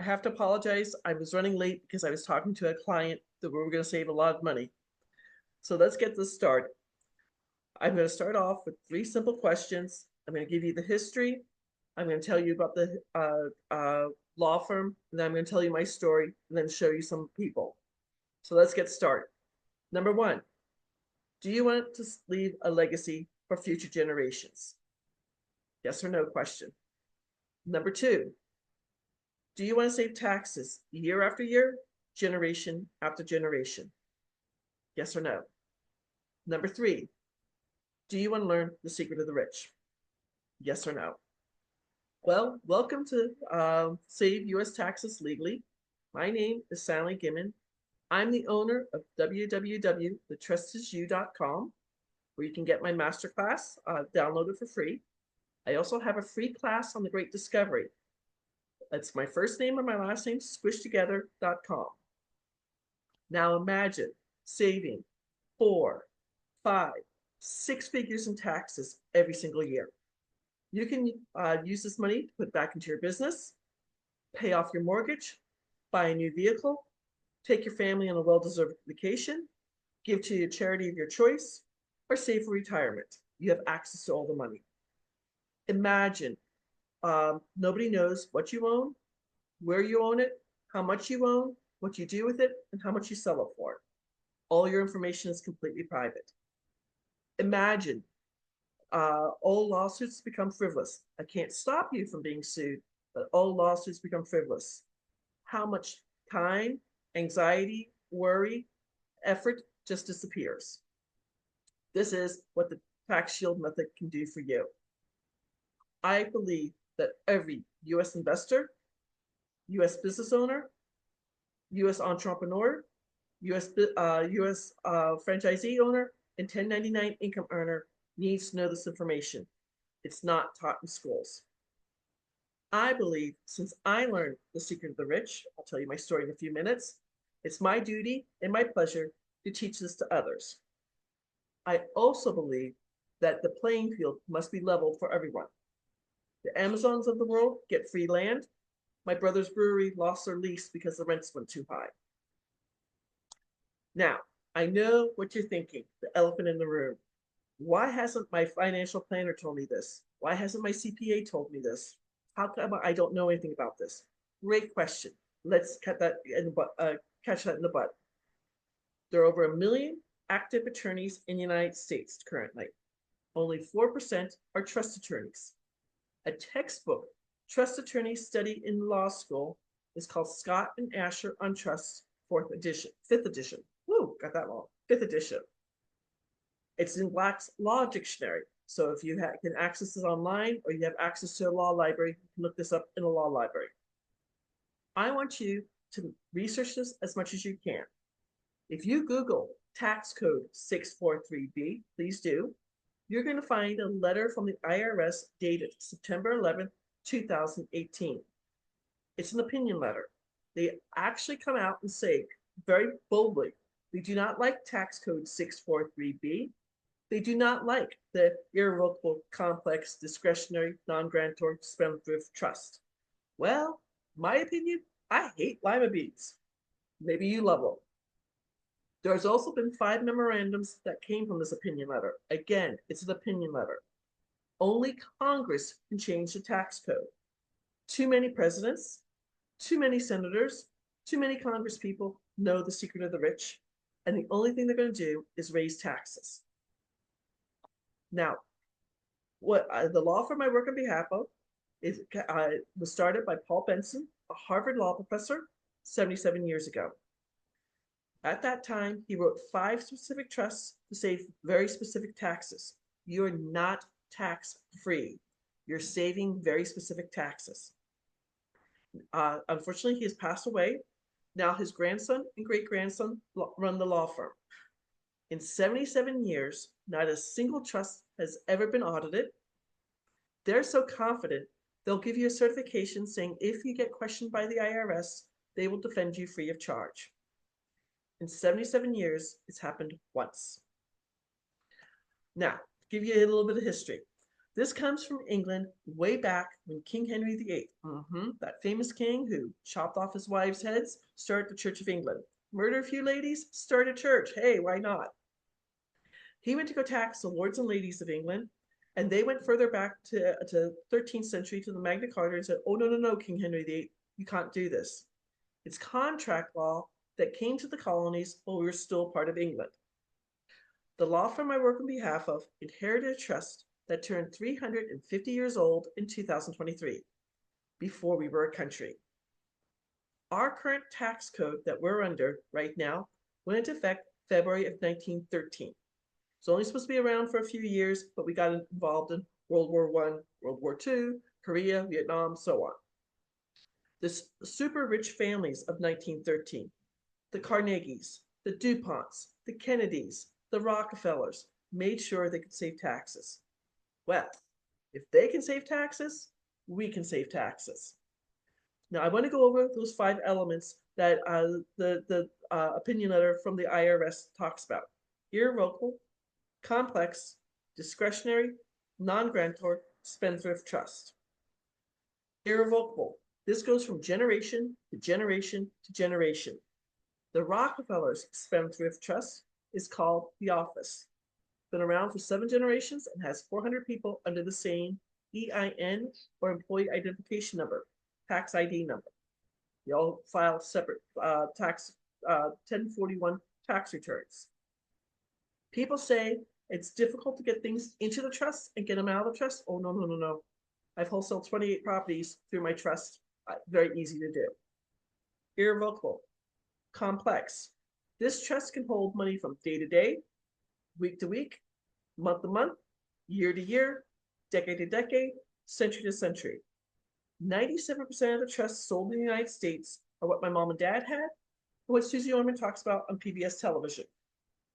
I have to apologize. I was running late because I was talking to a client that we were going to save a lot of money. So let's get this started. I'm going to start off with 3 simple questions. I'm going to give you the history. I'm going to tell you about the law firm, and then I'm going to tell you my story, and then show you some people. So let's get started. Number 1, do you want to leave a legacy for future generations? Yes or no question. Number 2, do you want to save taxes year after year, generation after generation? Yes or no? Number 3, do you want to learn the secret of the rich? Yes or no? Well, welcome to Save U.S. Taxes Legally. My name is Sally Gimmon. I'm the owner of www.thetrustisyou.com, where you can get my masterclass downloaded for free. I also have a free class on the Great Discovery. That's my first name and my last name squished together.com. Now imagine saving 4, 5, 6 figures in taxes every single year. You can use this money to put back into your business, pay off your mortgage, buy a new vehicle, take your family on a well-deserved vacation, give to a charity of your choice, or save for retirement. You have access to all the money. Imagine nobody knows what you own, where you own it, how much you own, what you do with it, and how much you sell it for. All your information is completely private. Imagine all lawsuits become frivolous. I can't stop you from being sued, but all lawsuits become frivolous. How much time, anxiety, worry, effort just disappears. This is what the tax shield method can do for you. I believe that every U.S. investor, U.S. business owner, U.S. entrepreneur, U.S. Franchisee owner, and 1099 income earner needs to know this information. It's not taught in schools. I believe since I learned the secret of the rich, I'll tell you my story in a few minutes, it's my duty and my pleasure to teach this to others. I also believe that the playing field must be leveled for everyone. The Amazons of the world get free land. My brother's brewery lost their lease because the rents went too high. Now, I know what you're thinking, the elephant in the room. Why hasn't my financial planner told me this? Why hasn't my CPA told me this? How come I don't know anything about this? Great question. Let's catch that in the butt. There are over 1 million active attorneys in the United States currently. Only 4% are trust attorneys. A textbook trust attorney study in law school is called Scott and Asher on Trust, 5th edition. Woo, got that wrong. 5th edition. It's in Black's Law Dictionary. So if you can access it online or you have access to a law library, you can look this up in a law library. I want you to research this as much as you can. If you Google tax code 643B, please do, you're going to find a letter from the IRS dated September 11th, 2018. It's an opinion letter. They actually come out and say very boldly, they do not like tax code 643B. They do not like the irrevocable, complex, discretionary, non-grantor, spendthrift trust. Well, my opinion, I hate lima beans. Maybe you love them. There's also been 5 memorandums that came from this opinion letter. Again, it's an opinion letter. Only Congress can change the tax code. Too many presidents, too many senators, too many congresspeople know the secret of the rich, and the only thing they're going to do is raise taxes. Now, what the law firm I work on behalf of was started by Paul Benson, a Harvard law professor, 77 years ago. At that time, he wrote 5 specific trusts to save very specific taxes. You're not tax-free. You're saving very specific taxes. Unfortunately, he has passed away. Now his grandson and great-grandson run the law firm. In 77 years, not a single trust has ever been audited. They're so confident, they'll give you a certification saying if you get questioned by the IRS, they will defend you free of charge. In 77 years, it's happened once. Now, to give you a little bit of history. This comes from England way back when King Henry VIII, that famous king who chopped off his wives' heads, started the Church of England. Murder a few ladies, start a church. Hey, why not? He went to go tax the lords and ladies of England, and they went further back to 13th century to the Magna Carta and said, oh, no, no, no, King Henry VIII, you can't do this. It's contract law that came to the colonies while we were still part of England. The law firm I work on behalf of inherited a trust that turned 350 years old in 2023, before we were a country. Our current tax code that we're under right now went into effect February of 1913. It's only supposed to be around for a few years, but we got involved in World War I, World War II, Korea, Vietnam, so on. The super rich families of 1913, the Carnegies, the DuPonts, the Kennedys, the Rockefellers, made sure they could save taxes. Well, if they can save taxes, we can save taxes. Now, I want to go over those 5 elements that the opinion letter from the IRS talks about. Irrevocable, complex, discretionary, non-grantor, spendthrift trust. Irrevocable. This goes from generation to generation to generation. The Rockefellers Spendthrift Trust is called The Office. Been around for 7 generations and has 400 people under the same EIN or employee identification number, tax ID number. They all file separate 1041 tax returns. People say it's difficult to get things into the trust and get them out of the trust. Oh, no, no, no, no. I've wholesaled 28 properties through my trust. Very easy to do. Irrevocable. Complex. This trust can hold money from day to day, week to week, month to month, year to year, decade to decade, century to century. 97% of the trusts sold in the United States are what my mom and dad had, and what Susie Orman talks about on PBS television.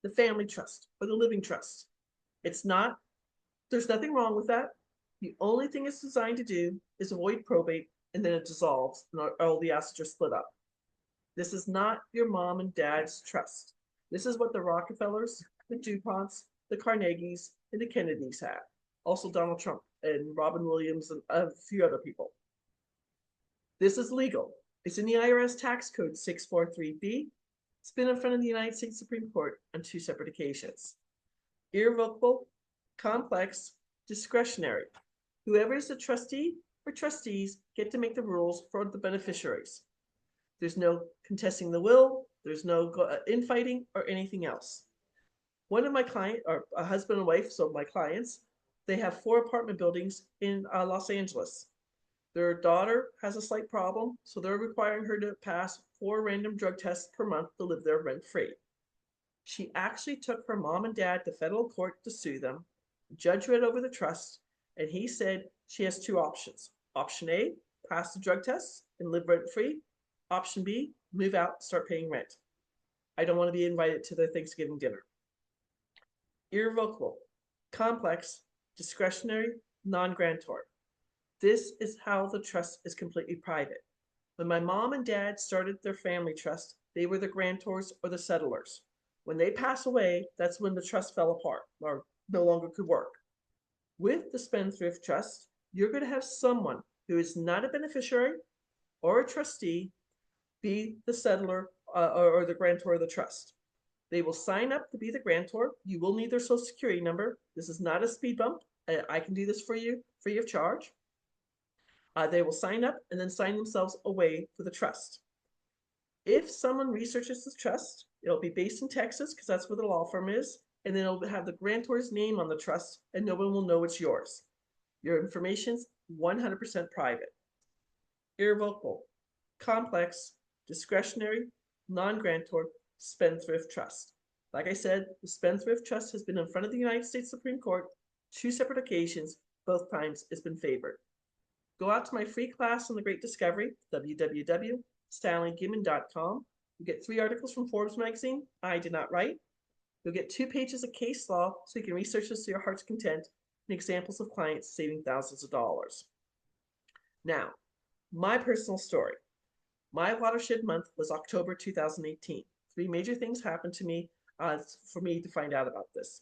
The family trust or the living trust. It's not, there's nothing wrong with that. The only thing it's designed to do is avoid probate, and then it dissolves and all the assets are split up. This is not your mom and dad's trust. This is what the Rockefellers, the DuPonts, the Carnegies, and the Kennedys had. Also Donald Trump and Robin Williams and a few other people. This is legal. It's in the IRS Tax Code 643B. It's been in front of the United States Supreme Court on 2 separate occasions. Irrevocable, complex, discretionary. Whoever is the trustee or trustees get to make the rules for the beneficiaries. There's no contesting the will. There's no infighting or anything else. One of my clients, or a husband and wife, so my clients, they have 4 apartment buildings in Los Angeles. Their daughter has a slight problem, so they're requiring her to pass 4 random drug tests per month to live there rent-free. She actually took her mom and dad to federal court to sue them. The judge read over the trust, and he said she has 2 options. Option A, pass the drug tests and live rent-free. Option B, move out, start paying rent. I don't want to be invited to their Thanksgiving dinner. Irrevocable, complex, discretionary, non-grantor. This is how the trust is completely private. When my mom and dad started their family trust, they were the grantors or the settlers. When they pass away, that's when the trust fell apart or no longer could work. With the Spendthrift Trust, you're going to have someone who is not a beneficiary or a trustee be the settler or the grantor of the trust. They will sign up to be the grantor. You will need their social security number. This is not a speed bump. I can do this for you free of charge. They will sign up and then sign themselves away for the trust. If someone researches the trust, it'll be based in Texas because that's where the law firm is, and then it'll have the grantor's name on the trust and no one will know it's yours. Your information's 100% private. Irrevocable, complex, discretionary, non-grantor, spendthrift trust. Like I said, the Spendthrift Trust has been in front of the United States Supreme Court 2 separate occasions. Both times it's been favored. Go out to my free class on the Great Discovery, www.stanleygimmon.com. You get 3 articles from Forbes magazine. I did not write. You'll get 2 pages of case law so you can research this to your heart's content and examples of clients saving thousands of dollars. Now, my personal story. My watershed month was October 2018. 3 major things happened to me for me to find out about this.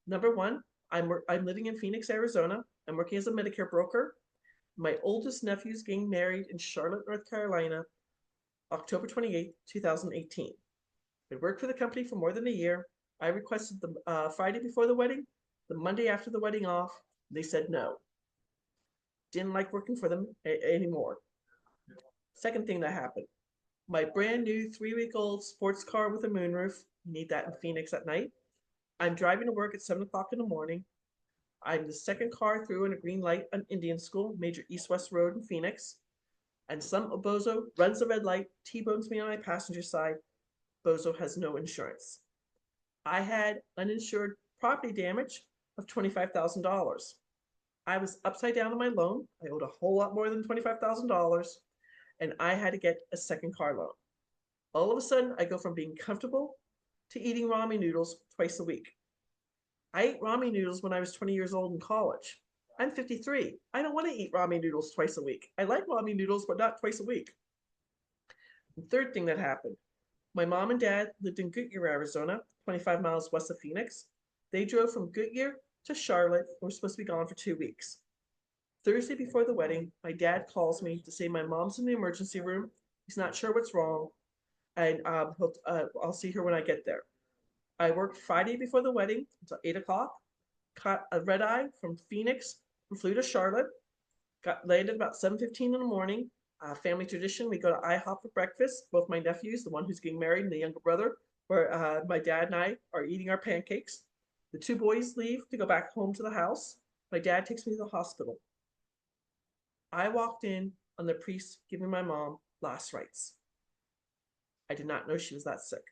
Number 1, I'm living in Phoenix, Arizona. I'm working as a Medicare broker. My oldest nephew is getting married in Charlotte, North Carolina, October 28th, 2018. I worked for the company for more than a year. I requested the Friday before the wedding, the Monday after the wedding off. They said no. Didn't like working for them anymore. Second thing that happened, my brand new 3-week-old sports car with a moonroof. You need that in Phoenix at night. I'm driving to work at 7 o'clock in the morning. I'm the second car through in a green light on Indian School, major east-west road in Phoenix. And some bozo runs the red light, T-bones me on my passenger side. Bozo has no insurance. I had uninsured property damage of $25,000. I was upside down on my loan. I owed a whole lot more than $25,000, and I had to get a second car loan. All of a sudden, I go from being comfortable to eating ramen noodles twice a week. I ate ramen noodles when I was 20 years old in college. I'm 53. I don't want to eat ramen noodles twice a week. I like ramen noodles, but not twice a week. The third thing that happened, my mom and dad lived in Goodyear, Arizona, 25 miles west of Phoenix. They drove from Goodyear to Charlotte and were supposed to be gone for 2 weeks. Thursday before the wedding, my dad calls me to say my mom's in the emergency room. He's not sure what's wrong, and I'll see her when I get there. I worked Friday before the wedding until 8 o'clock, caught a red eye from Phoenix, and flew to Charlotte, landed about 7:15 in the morning. Family tradition, we go to IHOP for breakfast. Both my nephews, the one who's getting married and the younger brother, where my dad and I are eating our pancakes. The 2 boys leave to go back home to the house. My dad takes me to the hospital. I walked in on the priest giving my mom last rites. I did not know she was that sick.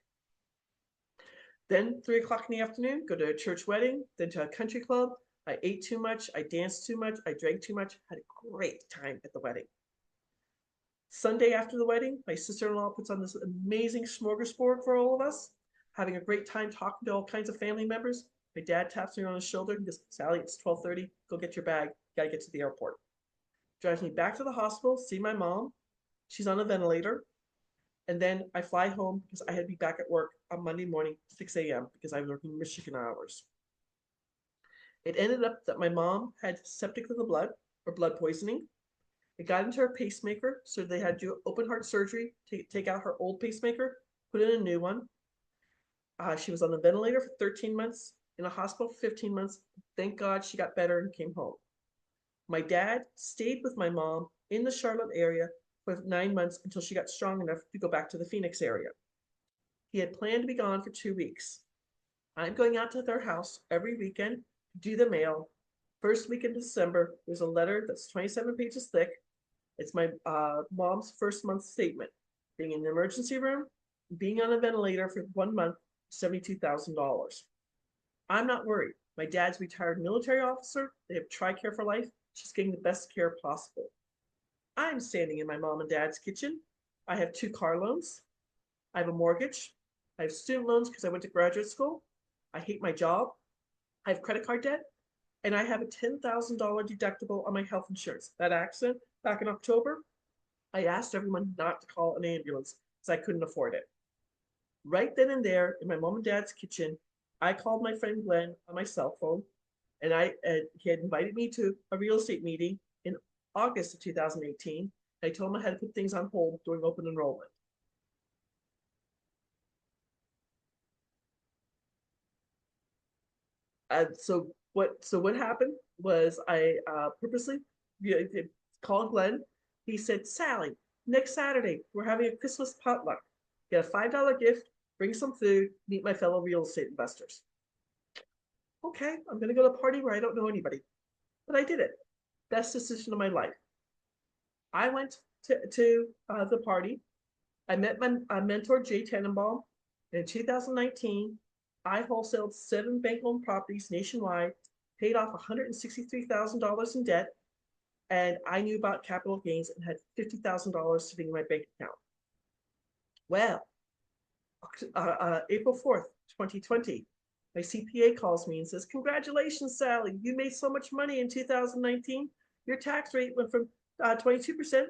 Then 3 o'clock in the afternoon, go to a church wedding, then to a country club. I ate too much, I danced too much, I drank too much, had a great time at the wedding. Sunday after the wedding, my sister-in-law puts on this amazing smorgasbord for all of us, having a great time talking to all kinds of family members. My dad taps me on the shoulder and goes, Sally, it's 12:30, go get your bag, gotta get to the airport. Drives me back to the hospital, see my mom. She's on a ventilator. And then I fly home because I had to be back at work on Monday morning, 6 a.m., because I was working Michigan hours. It ended up that my mom had septic of the blood, or blood poisoning. It got into her pacemaker, so they had to do open heart surgery to take out her old pacemaker, put in a new one. She was on the ventilator for 13 months, in a hospital for 15 months. Thank God she got better and came home. My dad stayed with my mom in the Charlotte area for 9 months until she got strong enough to go back to the Phoenix area. He had planned to be gone for 2 weeks. I'm going out to their house every weekend to do the mail. First week in December, there's a letter that's 27 pages thick. It's my mom's first month statement. Being in the emergency room, being on a ventilator for 1 month, $72,000. I'm not worried. My dad's a retired military officer. They have TRICARE for life. She's getting the best care possible. I'm standing in my mom and dad's kitchen. I have 2 car loans. I have a mortgage. I have student loans because I went to graduate school. I hate my job. I have credit card debt. And I have a $10,000 deductible on my health insurance. That accident back in October, I asked everyone not to call an ambulance because I couldn't afford it. Right then and there in my mom and dad's kitchen, I called my friend Glenn on my cell phone, and he had invited me to a real estate meeting in August of 2018. I told him I had to put things on hold during open enrollment. So what happened was I purposely called Glenn. He said, Sally, next Saturday, we're having a Christmas potluck. Get a $5 gift, bring some food, meet my fellow real estate investors. Okay, I'm going to go to a party where I don't know anybody. But I did it. Best decision of my life. I went to the party. I met my mentor, Jay Tenenbaum. In 2019, I wholesaled 7 bank-owned properties nationwide, paid off $163,000 in debt, and I knew about capital gains and had $50,000 sitting in my bank account. Well, April 4th, 2020, my CPA calls me and says, congratulations, Sally, you made so much money in 2019. Your tax rate went from 22% to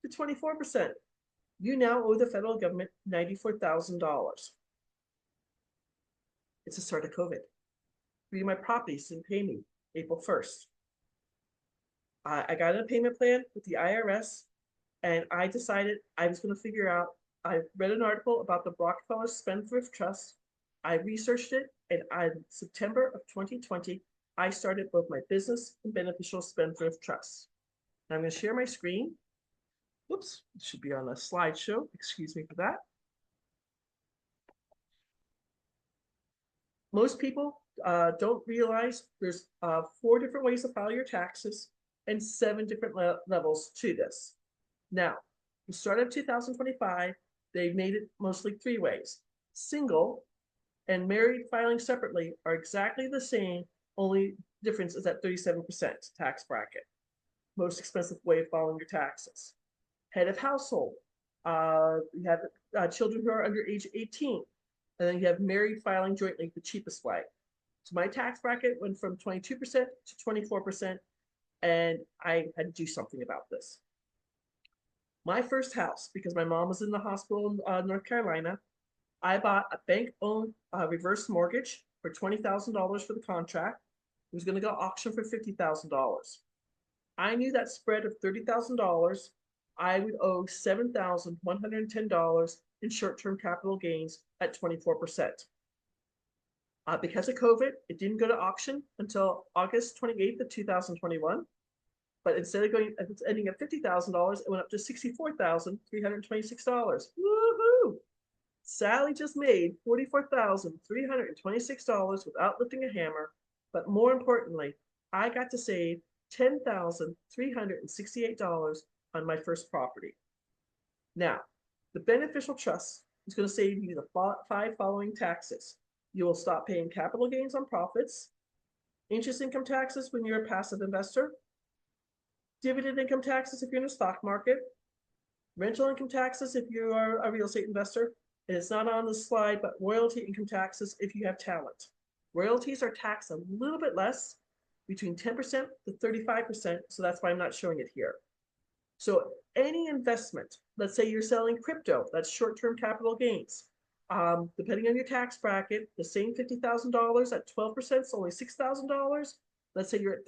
24%. You now owe the federal government $94,000. It's the start of COVID. 3 of my properties didn't pay me April 1st. I got a payment plan with the IRS, and I decided I was going to figure out. I read an article about the Rockefellers Spendthrift Trust. I researched it, and in September of 2020, I started both my business and beneficial spendthrift trusts. I'm going to share my screen. Whoops, it should be on a slideshow. Excuse me for that. Most people don't realize there's 4 different ways to file your taxes and 7 different levels to this. Now, the start of 2025, they made it mostly 3 ways. Single and married filing separately are exactly the same, only difference is at 37% tax bracket. Most expensive way of filing your taxes. Head of household, you have children who are under age 18, and then you have married filing jointly, the cheapest way. So my tax bracket went from 22% to 24%, and I had to do something about this. My first house, because my mom was in the hospital in North Carolina, I bought a bank-owned reverse mortgage for $20,000 for the contract. It was going to go auction for $50,000. I knew that spread of $30,000, I would owe $7,110 in short-term capital gains at 24%. Because of COVID, it didn't go to auction until August 28th of 2021. But instead of ending at $50,000, it went up to $64,326. Woohoo! Sally just made $44,326 without lifting a hammer. But more importantly, I got to save $10,368 on my first property. Now, the beneficial trust is going to save you the 5 following taxes. You will stop paying capital gains on profits, interest income taxes when you're a passive investor, dividend income taxes if you're in the stock market, rental income taxes if you are a real estate investor, and it's not on the slide, but royalty income taxes if you have talent. Royalties are taxed a little bit less, between 10% to 35%, so that's why I'm not showing it here. So any investment, let's say you're selling crypto, that's short-term capital gains. Depending on your tax bracket, the same $50,000 at 12% is only $6,000. Let's say you're at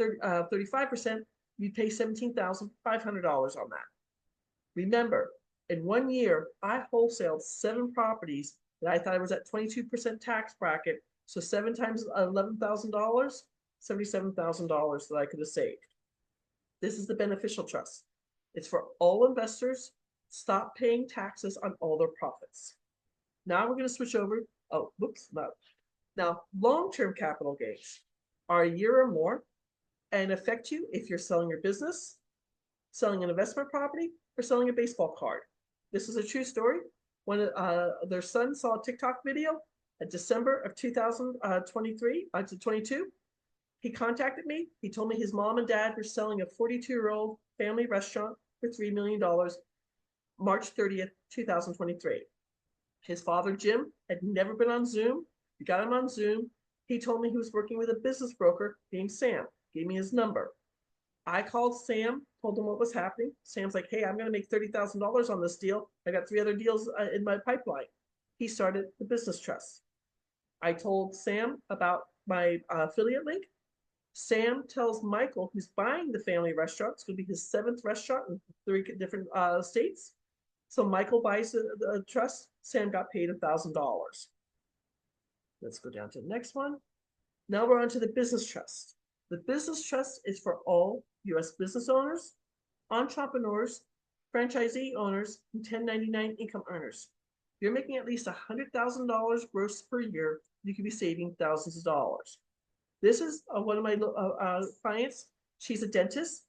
35%, you pay $17,500 on that. Remember, in 1 year, I wholesaled 7 properties that I thought I was at 22% tax bracket. So 7 times $11,000, $77,000 that I could have saved. This is the beneficial trust. It's for all investors. Stop paying taxes on all their profits. Now we're going to switch over. Oh, whoops, no. Now, long-term capital gains are a year or more and affect you if you're selling your business, selling an investment property, or selling a baseball card. This is a true story. When their son saw a TikTok video in December of 2023 to 22, he contacted me. He told me his mom and dad were selling a 42-year-old family restaurant for $3 million, March 30th, 2023. His father, Jim, had never been on Zoom. We got him on Zoom. He told me he was working with a business broker named Sam. Gave me his number. I called Sam, told him what was happening. Sam's like, hey, I'm going to make $30,000 on this deal. I got 3 other deals in my pipeline. He started the business trust. I told Sam about my affiliate link. Sam tells Michael, who's buying the family restaurant, it's going to be his 7th restaurant in 3 different states. So Michael buys the trust. Sam got paid $1,000. Let's go down to the next one. Now we're on to the business trust. The business trust is for all U.S. business owners, entrepreneurs, franchisee owners, and 1099 income earners. If you're making at least $100,000 gross per year, you could be saving thousands of dollars. This is one of my clients. She's a dentist,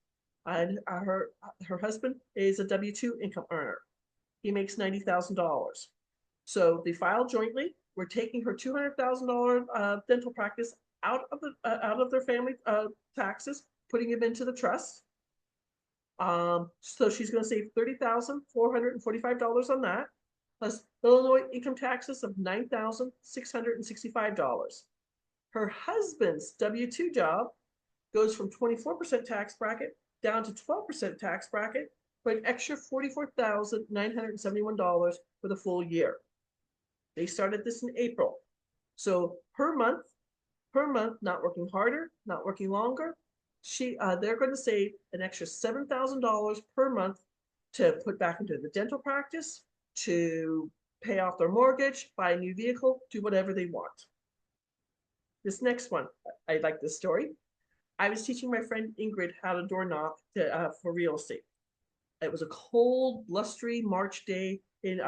and her husband is a W-2 income earner. He makes $90,000. So they file jointly. We're taking her $200,000 dental practice out of their family taxes, putting them into the trust. So she's going to save $30,445 on that, plus Illinois income taxes of $9,665. Her husband's W-2 job goes from 24% tax bracket down to 12% tax bracket for an extra $44,971 for the full year. They started this in April. So per month, not working harder, not working longer, They're going to save an extra $7,000 per month to put back into the dental practice, to pay off their mortgage, buy a new vehicle, do whatever they want. This next one, I like this story. I was teaching my friend Ingrid how to door knock for real estate. It was a cold, blustery March day in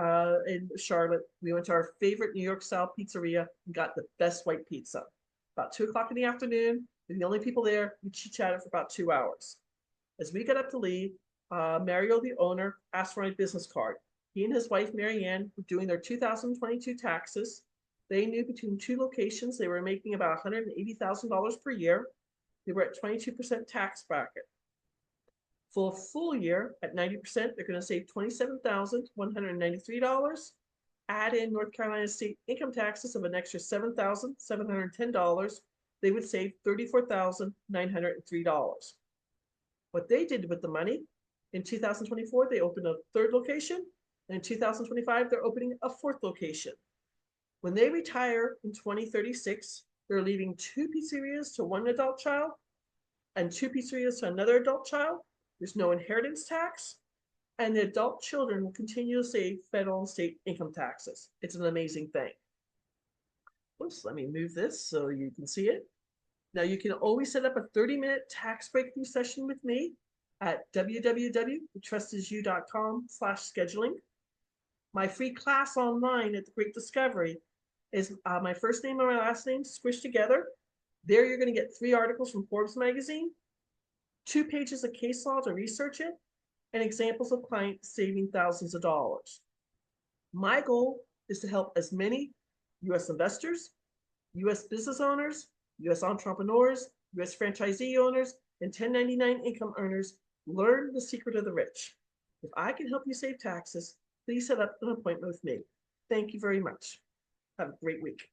Charlotte. We went to our favorite New York style pizzeria and got the best white pizza. About 2 o'clock in the afternoon, we were the only people there. We chit-chatted for about 2 hours. As we got up to leave, Mario, the owner, asked for my business card. He and his wife, Marianne, were doing their 2022 taxes. They knew between two locations, they were making about $180,000 per year. They were at 22% tax bracket. For a full year at 90%, they're going to save $27,193. Add in North Carolina state income taxes of an extra $7,710. They would save $34,903. What they did with the money, in 2024, they opened a third location. And in 2025, they're opening a fourth location. When they retire in 2036, they're leaving 2 pizzerias to one adult child and 2 pizzerias to another adult child. There's no inheritance tax, and the adult children will continue to save federal and state income taxes. It's an amazing thing. Oops, let me move this so you can see it. Now you can always set up a 30-minute tax breakthrough session with me at www.thetrustisusyou.com/scheduling. My free class online at the Great Discovery is my first name and my last name squished together. There you're going to get 3 articles from Forbes magazine, 2 pages of case law to research it, and examples of clients saving thousands of dollars. My goal is to help as many U.S. investors, U.S. business owners, U.S. entrepreneurs, U.S. franchisee owners, and 1099 income earners learn the secret of the rich. If I can help you save taxes, please set up an appointment with me. Thank you very much. Have a great week.